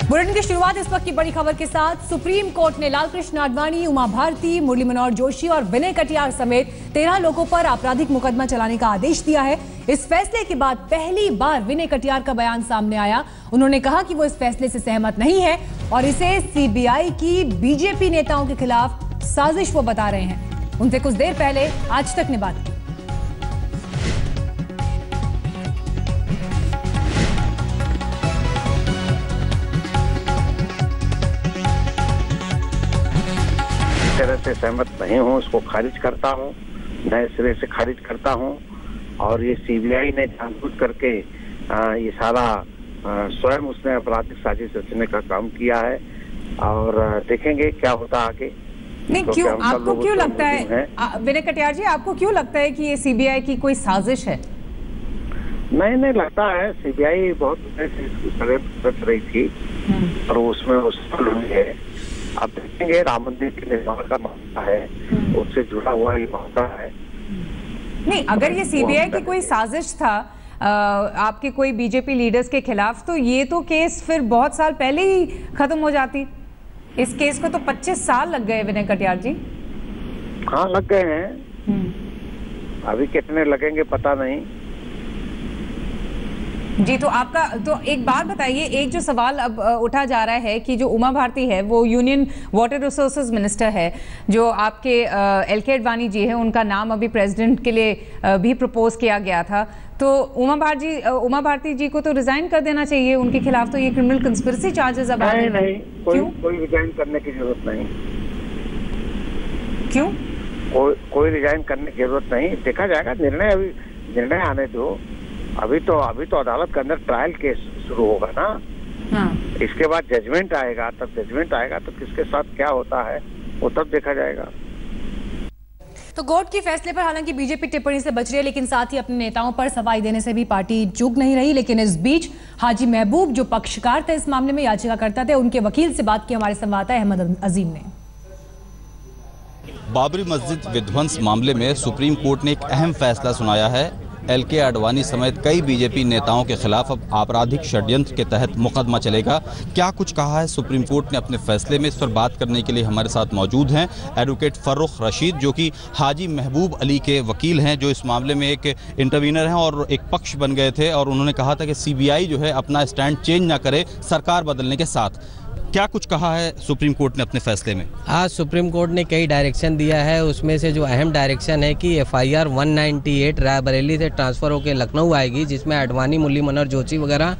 Bulletin की शुरुआत इस वक्त की बड़ी खबर के साथ। सुप्रीम कोर्ट ने लालकृष्ण आडवाणी, उमा भारती, मुरली मनोहर जोशी और विनय कटियार समेत 13 लोगों पर आपराधिक मुकदमा चलाने का आदेश दिया है। इस फैसले के बाद पहली बार विनय कटियार का बयान सामने आया। उन्होंने कहा कि वो इस फैसले से सहमत नहीं है और इसे सीबीआई की बीजेपी नेताओं के खिलाफ साजिश वो बता रहे हैं। उनसे कुछ देर पहले आज तक ने बात की। तरह से सहमत नहीं हूँ, उसको खारिज करता हूँ, नए सिरे से खारिज करता हूँ। और ये सीबीआई ने जानबूझ करके ये सारा स्वयं उसने आपराधिक साजिश रचने का काम किया है और देखेंगे क्या होता आगे। नहीं, क्यों आपको क्यों लगता है विनय कटियार जी, आपको क्यों लगता है कि ये सीबीआई की कोई साजिश है? नहीं लगता है। सीबीआई बहुत रच रही थी और उसमें वो सफल हुई है। अब देखेंगे, राम मंदिर के निर्माण का मामला है, उससे जुड़ा हुआ ये मामला है। नहीं, अगर ये सीबीआई की कोई साजिश था आपके कोई बीजेपी लीडर्स के खिलाफ, तो ये तो केस फिर बहुत साल पहले ही खत्म हो जाती। इस केस को तो 25 साल लग गए विनय कटियार जी। हाँ, लग गए हैं। अभी कितने लगेंगे पता नहीं जी। तो आपका तो एक बात बताइए, एक जो सवाल अब उठा जा रहा है कि जो उमा भारती है वो यूनियन वाटर रिसोर्सेज मिनिस्टर है, जो आपके एलके आडवाणी जी है, उनका नाम अभी प्रेसिडेंट के लिए भी प्रपोज किया गया था। तो उमा भारती जी को तो रिजाइन कर देना चाहिए। उनके खिलाफ तो ये क्रिमिनल कंस्पिरेसी चार्जेस अब नहीं, कोई रिजाइन करने की जरूरत नहीं। क्यों? कोई रिजाइन करने की जरूरत नहीं। देखा जाएगा, निर्णय आने दो। अभी तो अदालत के अंदर ट्रायल केस शुरू होगा ना। हाँ। इसके बाद जजमेंट आएगा, तब जजमेंट आएगा तो किसके साथ क्या होता है वो तब देखा जाएगा। तो कोर्ट के फैसले पर हालांकि बीजेपी टिप्पणी से बच रही है, लेकिन साथ ही अपने नेताओं पर सफाई देने से भी पार्टी चूक नहीं रही। लेकिन इस बीच हाजी महबूब जो पक्षकार थे इस मामले में, याचिकाकर्ता थे, उनके वकील से बात की हमारे संवाददाता अहमद अजीम ने। बाबरी मस्जिद विध्वंस मामले में सुप्रीम कोर्ट ने एक अहम फैसला सुनाया है। एलके आडवाणी समेत कई बीजेपी नेताओं के खिलाफ अब आपराधिक षड्यंत्र के तहत मुकदमा चलेगा। क्या कुछ कहा है सुप्रीम कोर्ट ने अपने फैसले में, इस पर बात करने के लिए हमारे साथ मौजूद हैं एडवोकेट फर्रुख रशीद, जो कि हाजी महबूब अली के वकील हैं, जो इस मामले में एक इंटरवीनर हैं और एक पक्ष बन गए थे। और उन्होंने कहा था कि सीबीआई जो है अपना स्टैंड चेंज ना करे सरकार बदलने के साथ। क्या कुछ कहा है सुप्रीम कोर्ट ने अपने फैसले में? आज सुप्रीम कोर्ट ने कई डायरेक्शन दिया है। उसमें से जो अहम डायरेक्शन है कि एफआईआर 198 रायबरेली से ट्रांसफर होकर लखनऊ आएगी, जिसमें आडवाणी, मुरली मनोहर जोशी वगैरह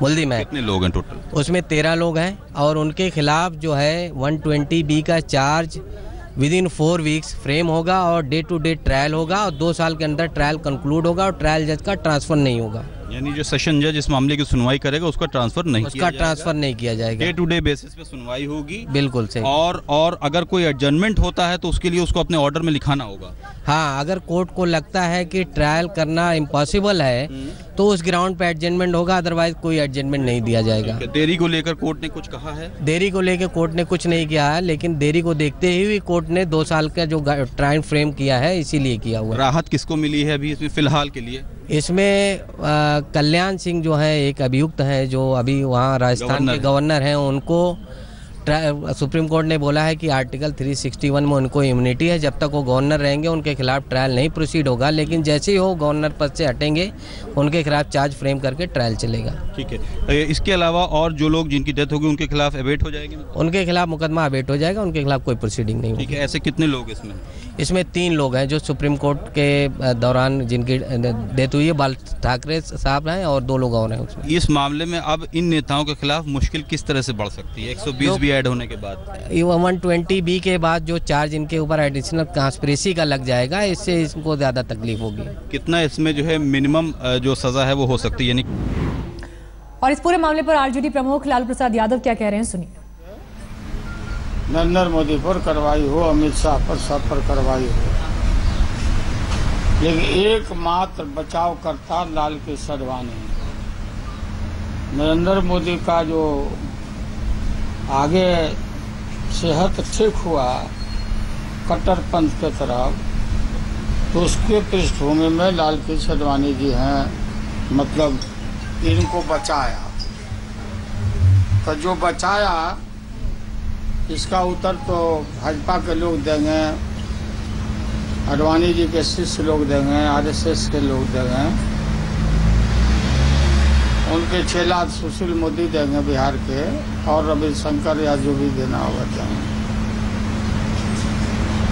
मुलजिम है। कितने लोग हैं टोटल? उसमें 13 लोग हैं और उनके खिलाफ जो है 120B का चार्ज विदिन 4 वीक्स फ्रेम होगा और डे टू डे ट्रायल होगा और 2 साल के अंदर ट्रायल कंक्लूड होगा और ट्रायल जज का ट्रांसफर नहीं होगा। यानी जो सेशन जज इस मामले की सुनवाई करेगा उसका ट्रांसफर नहीं किया जाएगा। डे टू डे बेसिस पे सुनवाई होगी। बिल्कुल सही। और अगर कोई एडजर्नमेंट होता है तो उसके लिए उसको अपने ऑर्डर में लिखाना होगा। हाँ, अगर कोर्ट को लगता है कि ट्रायल करना इम्पॉसिबल है तो उस ग्राउंड पे एडजर्नमेंट होगा, अदरवाइज कोई एडजर्नमेंट नहीं दिया जाएगा। देरी को लेकर कोर्ट ने कुछ कहा है? देरी को लेकर कोर्ट ने कुछ नहीं किया है, लेकिन देरी को देखते हुए कोर्ट ने 2 साल का जो टाइम फ्रेम किया है इसीलिए किया हुआ। राहत किसको मिली है अभी इसमें फिलहाल के लिए? इसमें कल्याण सिंह जो है एक अभियुक्त हैं, जो अभी वहाँ राजस्थान के गवर्नर हैं, उनको सुप्रीम कोर्ट ने बोला है कि आर्टिकल 361 में उनको इम्यूनिटी है। जब तक वो गवर्नर रहेंगे उनके खिलाफ ट्रायल नहीं प्रोसीड होगा, लेकिन जैसे ही वो गवर्नर पद से हटेंगे उनके खिलाफ चार्ज फ्रेम करके ट्रायल चलेगा। ठीक है। इसके अलावा और जो लोग जिनकी डेथ होगी उनके खिलाफ अबेट हो जाएगी? उनके खिलाफ मुकदमा अबेट हो जाएगा, उनके खिलाफ कोई प्रोसीडिंग नहीं होगी। ठीक है। ऐसे कितने लोग इसमें? इसमें 3 लोग हैं जो सुप्रीम कोर्ट के दौरान जिनकी डेथ हुई है, बाल ठाकरे साहब हैं और 2 लोग और हैं उसमें। इस मामले में अब इन नेताओं के खिलाफ मुश्किल किस तरह से बढ़ सकती है 120 भी ऐड होने के बाद? 120B के बाद जो चार्ज इनके ऊपर एडिशनल कंस्पिरेसी का लग जाएगा, इससे इनको ज़्यादा तकलीफ होगी। कितना इसमें जो है मिनिमम जो सज़ा है वो हो सकती है यानी? और इस पूरे मामले पर आरजेडी प्रमुख लालू प्रसाद यादव क्या कह रहे हैं, सुनिए। नरेंद्र मोदी पर कार्रवाई हो, अमित शाह पर, सब पर कार्रवाई हो, लेकिन एकमात्र बचाव करता लालकृष्ण आडवाणी। नरेंद्र मोदी का जो आगे सेहत ठीक हुआ कट्टरपंथ के तरफ, तो उसके पृष्ठभूमि में लालकृष्ण आडवाणी जी हैं, मतलब इनको बचाया। तो जो बचाया इसका उत्तर तो भाजपा के लोग देंगे, आडवाणी जी के शिष्य लोग देंगे, आरएसएस के लोग देंगे, उनके चेला सुशील मोदी देंगे बिहार के, और रविशंकर या जो भी देना होगा देंगे।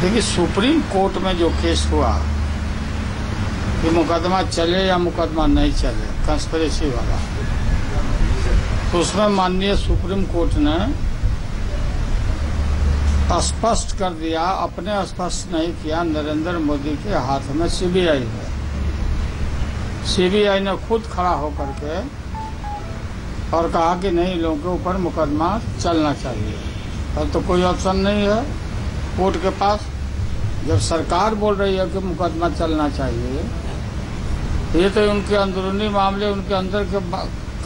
देखिए सुप्रीम कोर्ट में जो केस हुआ कि मुकदमा चले या मुकदमा नहीं चले, कंस्पिरेसी वाला, तो उसमें माननीय सुप्रीम कोर्ट ने स्पष्ट कर दिया, अपने स्पष्ट नहीं किया, नरेंद्र मोदी के हाथ में सीबीआई है। सीबीआई ने खुद खड़ा होकर के और कहा कि नहीं, लोगों के ऊपर मुकदमा चलना चाहिए। अब तो कोई ऑप्शन नहीं है कोर्ट के पास। जब सरकार बोल रही है कि मुकदमा चलना चाहिए, ये तो उनके अंदरूनी मामले, उनके अंदर के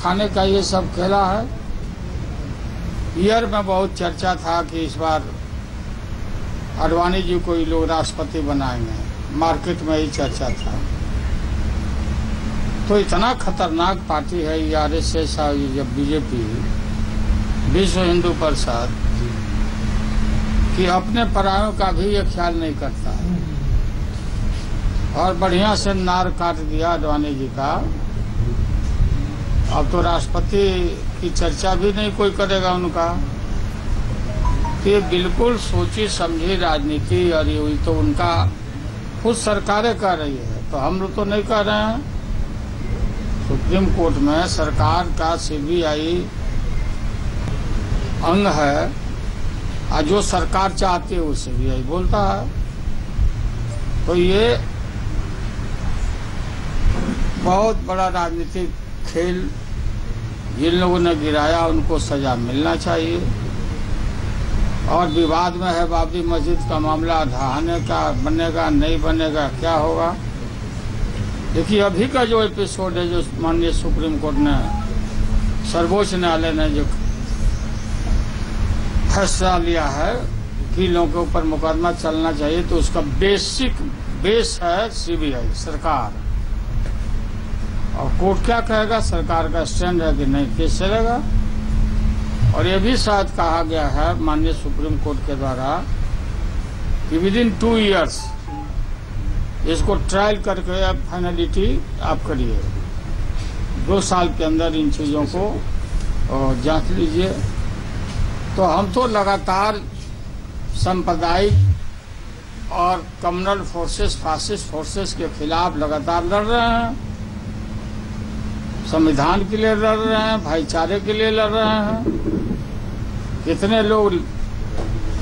खाने का ये सब खेला है। ईयर में बहुत चर्चा था कि इस बार आडवाणी जी को ये लोग राष्ट्रपति बनाएंगे, मार्केट में ही चर्चा था। तो इतना खतरनाक पार्टी है ये आरएसएस और ये बीजेपी, विश्व हिंदू परिषद, कि अपने परायों का भी ये ख्याल नहीं करता है। और बढ़िया से नार काट दिया आडवाणी जी का। अब तो राष्ट्रपति की चर्चा भी नहीं कोई करेगा उनका। ये बिल्कुल सोची समझी राजनीति, और ये तो उनका खुद सरकारें कर रही है, तो हम लोग तो नहीं कर रहे हैं। सुप्रीम कोर्ट में सरकार का सीबीआई अंग है, और जो सरकार चाहती है वो सीबीआई बोलता है। तो ये बहुत बड़ा राजनीतिक खेल जिन लोगों ने गिराया उनको सजा मिलना चाहिए। और विवाद में है बाबरी मस्जिद का मामला, ढहाने का बनेगा नहीं बनेगा, क्या होगा। देखिए अभी का जो एपिसोड है, जो माननीय सुप्रीम कोर्ट ने, सर्वोच्च न्यायालय ने जो फैसला लिया है कि लोगों के ऊपर मुकदमा चलना चाहिए, तो उसका बेस है सीबीआई, सरकार। और कोर्ट क्या कहेगा, सरकार का स्टैंड है कि नहीं केस चलेगा। और ये भी शायद कहा गया है माननीय सुप्रीम कोर्ट के द्वारा कि विदिन 2 years इसको ट्रायल करके आप फाइनलिटी आप करिए। 2 साल के अंदर इन चीजों को जांच लीजिए। तो हम तो लगातार सांप्रदायिक और कम्युनल फोर्सेस, फासिस्ट फोर्सेस के खिलाफ लगातार लड़ रहे हैं। संविधान के लिए लड़ रहे हैं, भाईचारे के लिए लड़ रहे हैं। कितने लोग,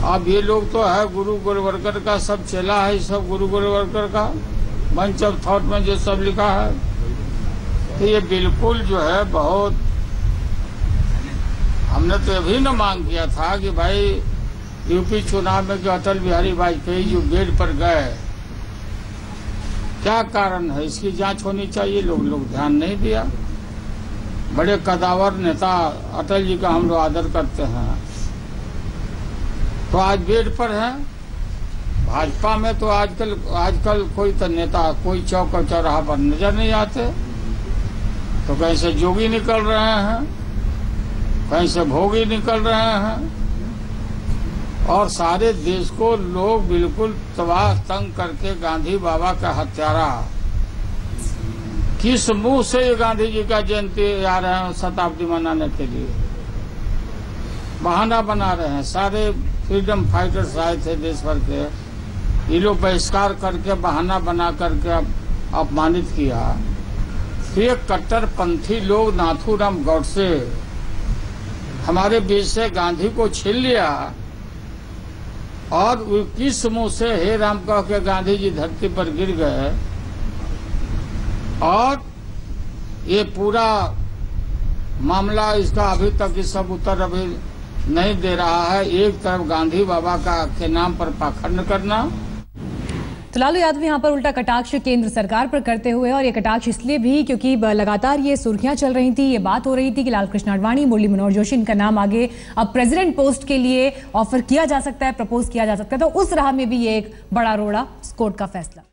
अब ये लोग तो है गुरु गोलवलकर का सब चेला है, सब गुरु गोलवलकर का बंच ऑफ थॉट में जो सब लिखा है। तो ये बिल्कुल जो है बहुत, हमने तो अभी न मांग किया था कि भाई यूपी चुनाव में जो अटल बिहारी वाजपेयी जो बेड पर गए, क्या कारण है, इसकी जांच होनी चाहिए। लोग ध्यान नहीं दिया। बड़े कदावर नेता अटल जी का हम लोग आदर करते हैं, तो आज बेड पर हैं। भाजपा में तो आजकल कोई तो नेता कोई चौक और चौराहा पर नजर नहीं आते। तो कहीं से जोगी निकल रहे हैं, कहीं से भोगी निकल रहे हैं, और सारे देश को लोग बिल्कुल तबाह तंग करके गांधी बाबा का हत्यारा, किस मुंह से ये गांधी जी का जयंती आ रहे हैं शताब्दी मनाने के लिए, बहाना बना रहे हैं। सारे फ्रीडम फाइटर्स आए थे देश भर के, ये लोग बहिष्कार करके बहाना बना करके अपमानित किया। फिर कट्टरपंथी लोग नाथूराम गौडसे हमारे बीच से गांधी को छीन लिया, और किस मुंह से हे राम कह के गांधी जी धरती पर गिर गए। और ये पूरा मामला, इसका अभी तक ये सब उत्तर अभी नहीं दे रहा है। एक तरफ गांधी बाबा का के नाम पर पाखंड करना। तो लालू यादव यहाँ पर उल्टा कटाक्ष केंद्र सरकार पर करते हुए, और ये कटाक्ष इसलिए भी क्योंकि लगातार ये सुर्खियां चल रही थी, ये बात हो रही थी कि लालकृष्ण आडवाणी, मुरली मनोहर जोशी, इनका नाम आगे अब प्रेसिडेंट पोस्ट के लिए ऑफर किया जा सकता है, प्रपोज किया जा सकता है। तो उस राह में भी ये एक बड़ा रोड़ा कोर्ट का फैसला।